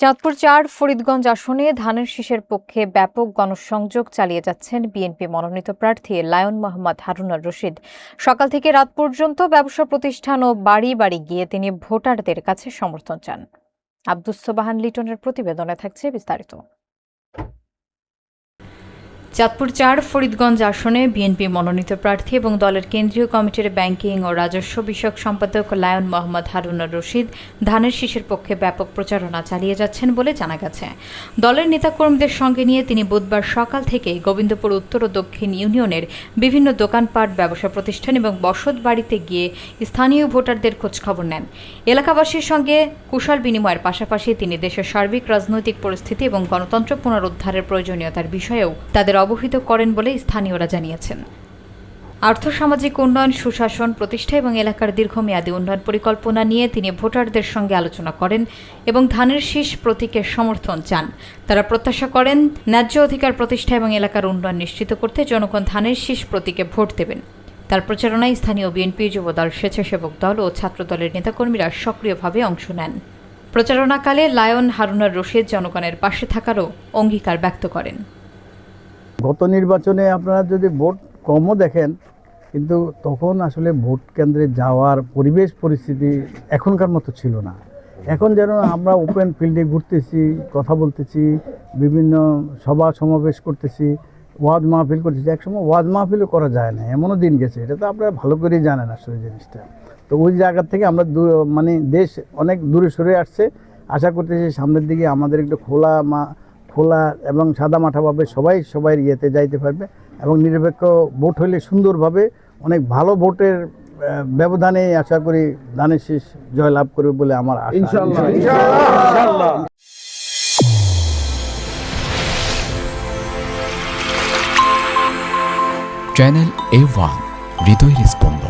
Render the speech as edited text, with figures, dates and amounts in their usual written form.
চাঁদপুর ৪ ফরিদগঞ্জ আসনে ধানের শীষের পক্ষে ব্যাপক গণসংযোগ চালিয়ে যাচ্ছেন বিএনপি মনোনীত প্রার্থী লায়ন মোহাম্মদ হারুনুর রশিদ। সকাল থেকে রাত পর্যন্ত ব্যবসা প্রতিষ্ঠান ও বাড়ি বাড়ি গিয়ে তিনি ভোটারদের কাছে সমর্থন চান। আব্দুস সোবাহান লিটনের প্রতিবেদনে থাকছে বিস্তারিত। চাঁদপুর ৪ ফরিদগঞ্জ আসনে বিএনপি মনোনীত প্রার্থী এবং দলের কেন্দ্রীয় কমিটির ব্যাংকিং ও রাজস্ব বিষয়ক সম্পাদক লায়ন মোহাম্মদ হারুনুর রশিদ ধানের শীষের পক্ষে ব্যাপক প্রচারণা চালিয়ে যাচ্ছেন বলে জানা গেছে। দলের নেতাকর্মীদের সঙ্গে নিয়ে তিনি বুধবার সকাল থেকে গোবিন্দপুর উত্তর ও দক্ষিণ ইউনিয়নের বিভিন্ন দোকানপাট, ব্যবসা প্রতিষ্ঠান এবং বসত বাড়িতে গিয়ে স্থানীয় ভোটারদের খোঁজখবর নেন। এলাকাবাসীর সঙ্গে কুশল বিনিময়ের পাশাপাশি তিনি দেশের সার্বিক রাজনৈতিক পরিস্থিতি এবং গণতন্ত্র পুনরুদ্ধারের প্রয়োজনীয়তার বিষয়েও তাদের অবহিত করেন বলে স্থানীয়রা জানিয়েছেন। আর্থসামাজিক উন্নয়ন, সুশাসন প্রতিষ্ঠা এবং এলাকার দীর্ঘমেয়াদী উন্নয়ন পরিকল্পনা নিয়ে তিনি ভোটারদের সঙ্গে আলোচনা করেন এবং ধানের শীষ প্রতীকের সমর্থন চান। তারা প্রত্যাশা করেন ন্যায্য অধিকার প্রতিষ্ঠা এবং এলাকার উন্নয়ন নিশ্চিত করতে জনগণ ধানের শীষ প্রতীকে ভোট দেবেন। তার প্রচারণায় স্থানীয় বিএনপি, যুবদল, স্বেচ্ছাসেবক দল ও ছাত্রদলের নেতাকর্মীরা সক্রিয়ভাবে অংশ নেন। প্রচারণাকালে লায়ন হারুনুর রশিদ জনগণের পাশে থাকারও অঙ্গীকার ব্যক্ত করেন। গত নির্বাচনে আপনারা যদি ভোট কমও দেখেন, কিন্তু তখন আসলে ভোট কেন্দ্রে যাওয়ার পরিবেশ পরিস্থিতি এখনকার মতো ছিল না। এখন যেন আমরা ওপেন ফিল্ডে ঘুরতেছি, কথা বলতেছি, বিভিন্ন সভা সমাবেশ করতেছি, ওয়াজ মাহফিল করতেছি। একসময় ওয়াজ মাহফিলও করা যায় না, এমনও দিন গেছে। এটা তো আপনারা ভালো করেই জানেন আসলে জিনিসটা। তো ওই জায়গা থেকে আমরা দেশ অনেক দূরে সরে আসছে। আশা করতেছি সামনের দিকে আমাদের একটু খোলা এবং সাদা মাঠাভাবে সবাই ইয়েতে যাইতে পারবে এবং নিরপেক্ষ ভোট হলে সুন্দরভাবে অনেক ভালো ভোটের ব্যবধানে আশা করি ধানের শীষ জয়লাভ করবে বলে আমার আশা। ইনশাআল্লাহ। চ্যানেল A1 হৃদয়ের স্পন্দন।